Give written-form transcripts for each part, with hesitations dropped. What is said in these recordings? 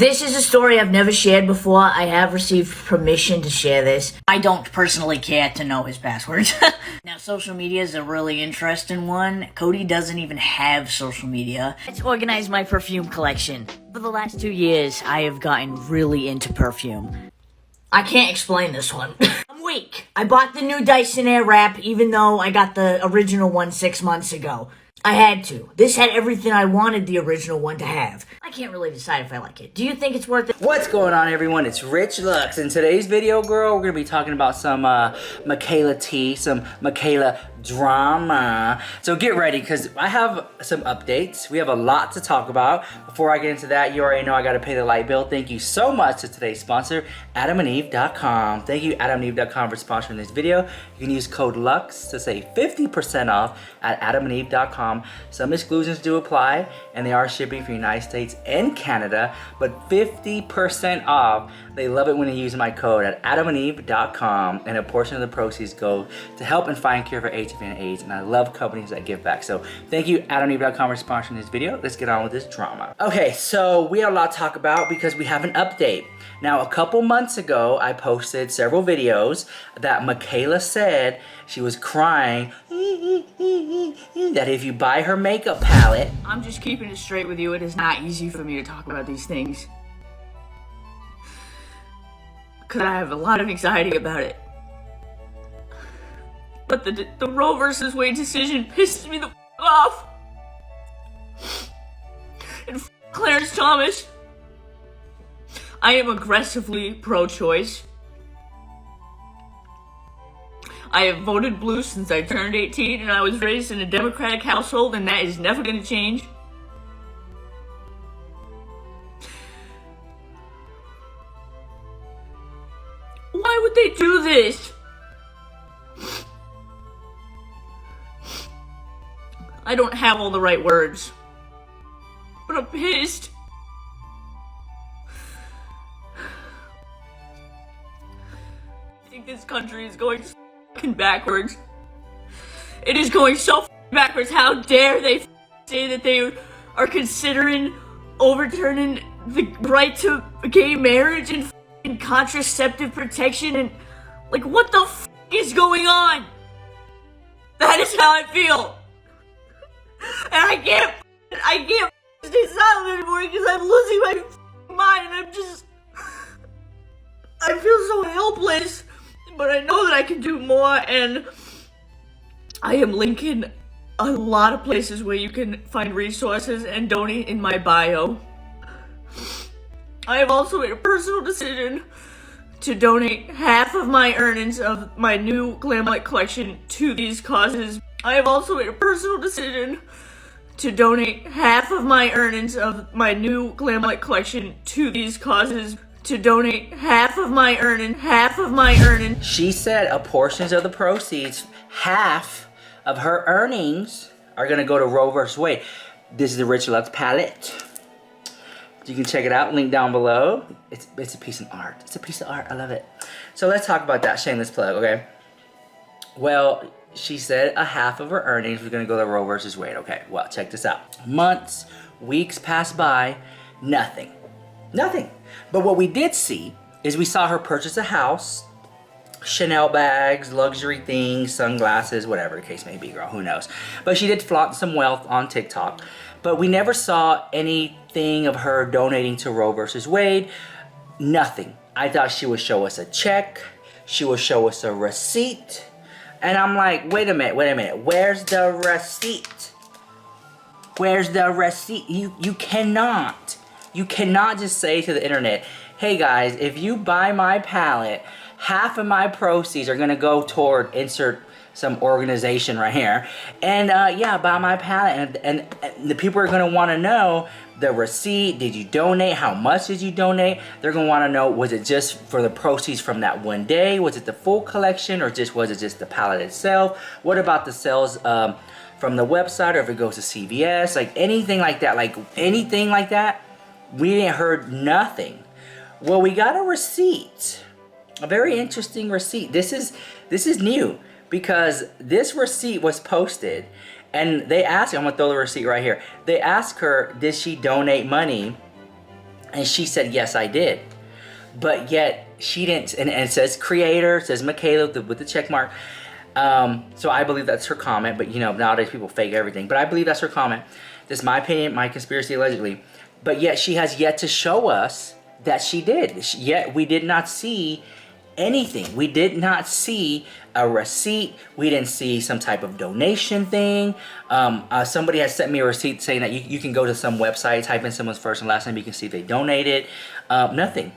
This is a story I've never shared before. I have received permission to share this. I don't personally care to know his passwords. Now, social media is a really interesting one. Cody doesn't even have social media. Let's organize my perfume collection. For the last 2 years, I have gotten really into perfume. I can't explain this one. I'm weak. I bought the new Dyson Airwrap even though I got the original one 6 months ago. I had to. This had everything I wanted the original one to have. I can't really decide if I like it. Do you think it's worth it? What's going on, everyone? It's Rich Lux. In today's video, girl, we're gonna be talking about some Mikayla tea, some Mikayla drama. So get ready, because I have some updates. We have a lot to talk about. Before I get into that, you already know I gotta pay the light bill. Thank you so much to today's sponsor, AdamandEve.com. Thank you, AdamandEve.com, for sponsoring this video. You can use code LUX to save 50% off at AdamandEve.com. Some exclusions do apply, and they are shipping for the United States and Canada, but 50% off. They love it when you use my code at AdamandEve.com, and a portion of the proceeds go to help and find cure for HIV and AIDS, and I love companies that give back. So thank you, AdamandEve.com, for sponsoring this video. Let's get on with this drama. Okay, so we have a lot to talk about because we have an update. Now, a couple months ago, I posted several videos that Mikayla said she was crying that if you buy her makeup palette... I'm just keeping it straight with you. It is not easy for me to talk about these things, because I have a lot of anxiety about it. But the Roe versus Wade decision pisses me the off. And Clarence Thomas. I am aggressively pro-choice. I have voted blue since I turned 18, and I was raised in a Democratic household, and that is never going to change. Why would they do this? I don't have all the right words, but I'm pissed. I think this country is going fucking backwards. It is going so backwards. How dare they say that they are considering overturning the right to gay marriage and contraceptive protection, and like, what the is going on? That is how I feel. And I can't stay silent anymore because I'm losing my mind. I feel so helpless, but I know that I can do more, and I am linking a lot of places where you can find resources and donate in my bio. I have also made a personal decision to donate half of my earnings of my new Glam collection to these causes. I have also made a personal decision to donate half of my earnings of my new Glam collection to these causes. To donate half of my earnings. She said a portion of the proceeds, half of her earnings, are gonna go to Roe versus Wade. This is the Rich Lux palette. You can check it out, link down below. It's a piece of art. It's a piece of art, I love it. So let's talk about that, shameless plug, okay? Well, she said a half of her earnings was gonna go to Roe versus Wade. Okay, well, check this out. Months, weeks passed by, nothing. Nothing. But what we did see is we saw her purchase a house, Chanel bags, luxury things, sunglasses, whatever the case may be, girl, who knows. But she did flaunt some wealth on TikTok. But we never saw anything of her donating to Roe versus Wade. Nothing. I thought she would show us a check. She would show us a receipt. And I'm like, wait a minute. Where's the receipt? Where's the receipt? You cannot just say to the internet, hey guys, if you buy my palette, half of my proceeds are gonna go toward insert some organization right here. And yeah, buy my palette. And the people are gonna wanna know the receipt. Did you donate? How much did you donate? They're gonna wanna know, was it just for the proceeds from that one day? Was it the full collection, or was it just the palette itself? What about the sales from the website, or if it goes to CVS? Like anything like that. We didn't heard nothing. Well, we got a receipt, a very interesting receipt. This is new, because this receipt was posted, and they asked, I'm gonna throw the receipt right here. They asked her, did she donate money And she said, yes, I did. But yet she didn't, and it says creator, it says Mikayla with the check mark. So I believe that's her comment, but you know, nowadays people fake everything. But I believe that's her comment. This is my opinion, my conspiracy allegedly. But yet she has yet to show us that she did. Yet we did not see anything. We did not see a receipt. We didn't see some type of donation thing. Somebody has sent me a receipt saying that you can go to some website, type in someone's first and last name, you can see if they donated. Nothing.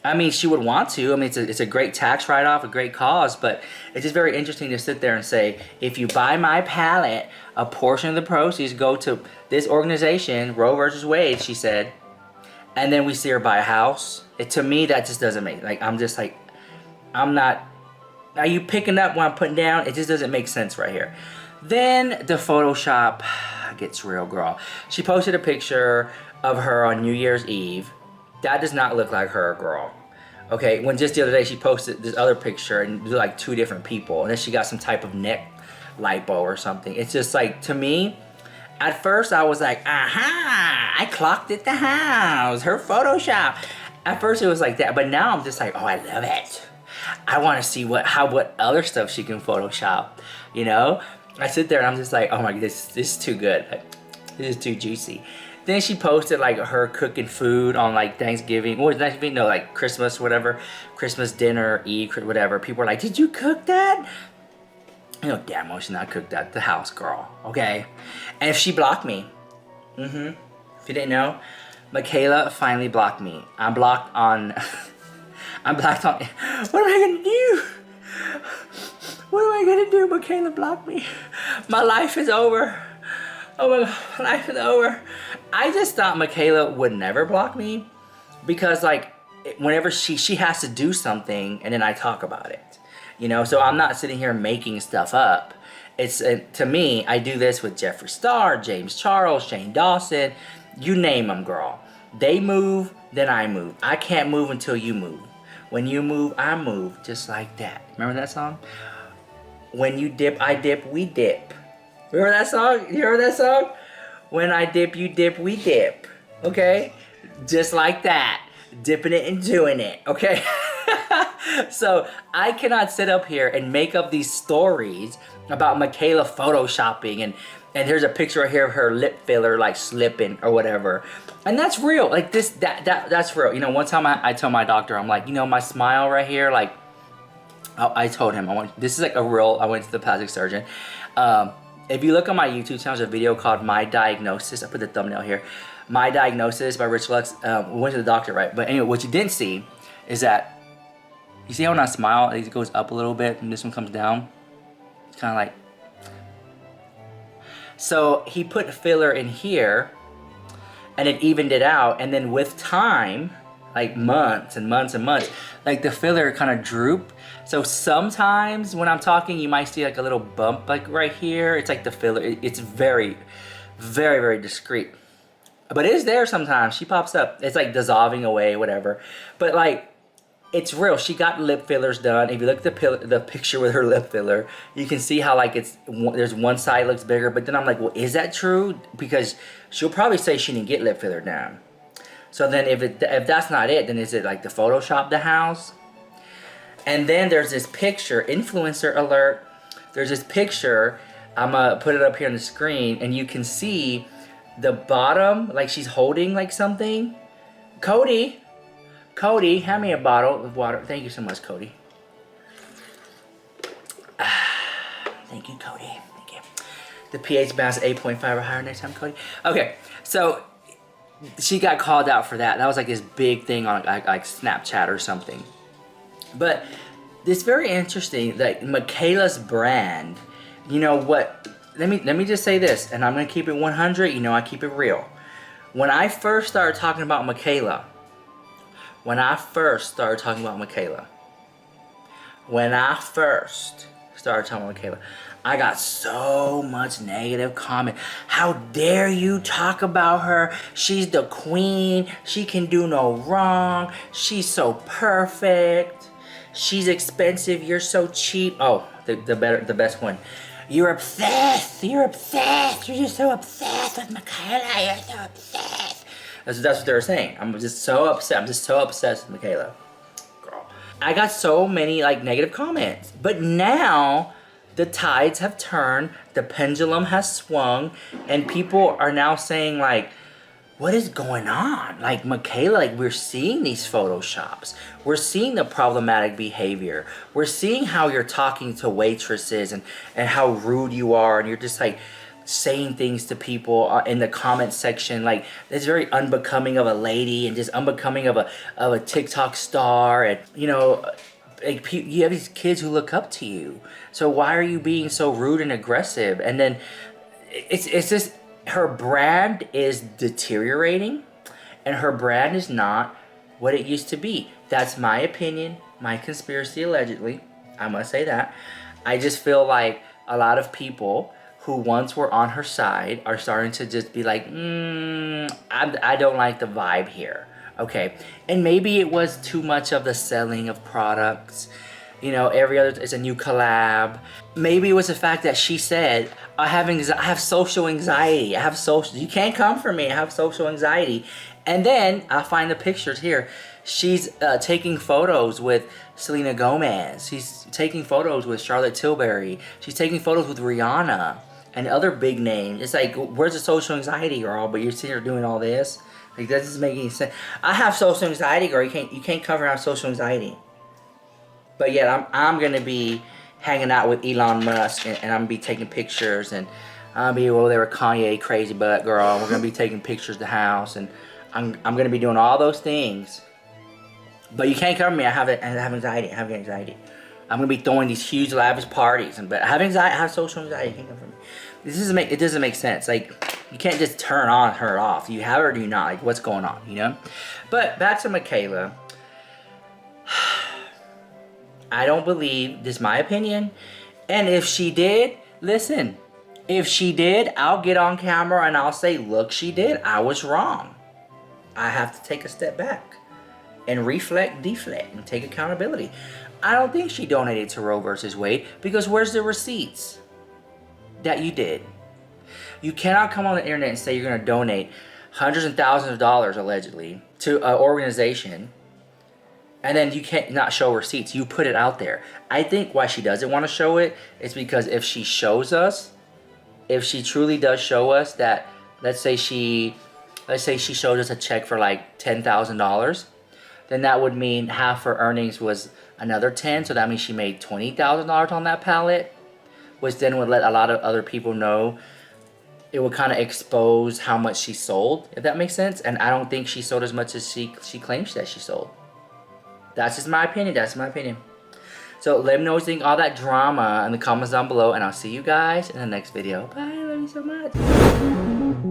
I mean, she would want to. I mean, it's a great tax write-off, a great cause, but it's just very interesting to sit there and say, if you buy my palette, a portion of the proceeds go to this organization, Roe versus Wade, she said, and then we see her buy a house. To me, that just doesn't make, like, I'm just like, I'm not, are you picking up what I'm putting down? It just doesn't make sense right here. Then the Photoshop gets real, girl. She posted a picture of her on New Year's Eve. That does not look like her, girl. Okay, when just the other day she posted this other picture and like 2 different people, and then she got some type of neck lipo or something. It's just like, to me, at first I was like, aha, I clocked it the house, her Photoshop. At first it was like that, but now I'm just like, oh, I love it. I want to see what other stuff she can Photoshop, you know? I sit there and I'm just like, oh my god, this is too good. This is too juicy. Then she posted like her cooking food on like Thanksgiving, or Thanksgiving, no, like Christmas, whatever, Christmas dinner, Eve, whatever. People are like, did you cook that? You know, damn well she not cooked that. The house, girl, okay? And if she blocked me, if you didn't know, Mikayla finally blocked me. I'm blocked on, I'm blocked on, what am I gonna do? What am I gonna do? Mikayla blocked me. My life is over. Oh my god, life is over. I just thought Mikayla would never block me because like whenever she has to do something and then I talk about it, you know, so I'm not sitting here making stuff up. It's to me, I do this with Jeffree Star, James Charles, Shane Dawson, you name them, girl. They move, then I move. I can't move until you move. When you move, I move, just like that. Remember that song? When you dip, I dip, we dip. Remember that song? You heard that song? When I dip, you dip, we dip. Okay? Just like that. Dipping it and doing it. Okay? So, I cannot sit up here and make up these stories about Mikayla photoshopping and here's a picture right here of her lip filler like slipping or whatever. And that's real. Like this, that's real. You know, one time I told my doctor, I'm like, you know, my smile right here, like, I told him, this is like a real, I went to the plastic surgeon. If you look on my YouTube channel, there's a video called My Diagnosis. I put the thumbnail here. My Diagnosis by Rich Lux. We went to the doctor, right? But anyway, what you didn't see is that, you see how when I smile, it goes up a little bit and this one comes down? It's kind of like, so he put filler in here and it evened it out. And then with time, like months and months and months, like the filler kind of droop. So sometimes when I'm talking, you might see like a little bump like right here. It's like the filler. It's very, very, very discreet. But it is there sometimes. She pops up. It's like dissolving away, whatever. But like, it's real. She got lip fillers done. If you look at the picture with her lip filler, you can see how like there's one side looks bigger. But then I'm like, well, is that true? Because she'll probably say she didn't get lip filler done. So then if that's not it, then is it like the Photoshop the house? And then there's this picture, influencer alert. There's this picture, I'm gonna put it up here on the screen, and you can see the bottom, like she's holding like something. Cody, hand me a bottle of water. Thank you so much, Cody. Thank you, Cody. Thank you. The pH balance 8.5 or higher next time, Cody. Okay, so she got called out for that. That was like this big thing on like Snapchat or something. But it's very interesting that Mikayla's brand, you know what, let me just say this, and I'm gonna keep it 100, you know I keep it real. When I first started talking about Mikayla, I got so much negative comment. How dare you talk about her? She's the queen. She can do no wrong. She's so perfect. She's expensive. You're so cheap. Oh, the best one. You're obsessed. You're obsessed. You're just so obsessed with Mikayla. You're so obsessed. That's what they were saying. I'm just so upset. I'm just so obsessed with Mikayla. Girl. I got so many like negative comments. But now the tides have turned, the pendulum has swung, and people are now saying like, what is going on? Like, Mikayla, like, we're seeing these photoshops. We're seeing the problematic behavior. We're seeing how you're talking to waitresses and how rude you are. And you're just, like, saying things to people in the comment section. Like, it's very unbecoming of a lady and just unbecoming of a TikTok star. And, you know, like, you have these kids who look up to you. So why are you being so rude and aggressive? And then it's just... her brand is deteriorating, and her brand is not what it used to be. That's my opinion, my conspiracy allegedly. I must say that. I just feel like a lot of people who once were on her side are starting to just be like, I don't like the vibe here. Okay, and maybe it was too much of the selling of products. You know, every other is a new collab. Maybe it was the fact that she said, I have social anxiety. You can't come for me. I have social anxiety. And then I find the pictures here. She's taking photos with Selena Gomez. She's taking photos with Charlotte Tilbury. She's taking photos with Rihanna and other big names. It's like, where's the social anxiety, girl? But you're sitting here doing all this. Like, that doesn't make any sense. I have social anxiety, girl. You can't cover out social anxiety. But yet, I'm going to be hanging out with Elon Musk, and I'm going to be taking pictures, and I'll be over there with Kanye, crazy butt girl. We're going to be taking pictures of the house, and I'm going to be doing all those things. But you can't cover me. I have anxiety. I have anxiety. I'm going to be throwing these huge lavish parties, but I have anxiety. I have social anxiety. You can't cover me. It doesn't make sense. Like, you can't just turn on, turn off. You have it or do you not? Like, what's going on, you know? But back to Mikayla. I don't believe, this is my opinion, and if she did, listen, if she did, I'll get on camera and I'll say, look, she did, I was wrong. I have to take a step back and reflect, deflect, and take accountability. I don't think she donated to Roe versus Wade, because where's the receipts that you did? You cannot come on the internet and say you're going to donate hundreds and thousands of dollars, allegedly, to an organization, and then you can't not show receipts. You put it out there. I think why she doesn't want to show it is because if she shows us, if she truly does show us that, let's say she showed us a check for like $10,000, then that would mean half her earnings was another 10. So that means she made $20,000 on that pallet, which then would let a lot of other people know. It would kind of expose how much she sold, if that makes sense. And I don't think she sold as much as she claims that she sold. That's just my opinion. That's my opinion. So let me know what you think, all that drama in the comments down below, and I'll see you guys in the next video. Bye. Love you so much.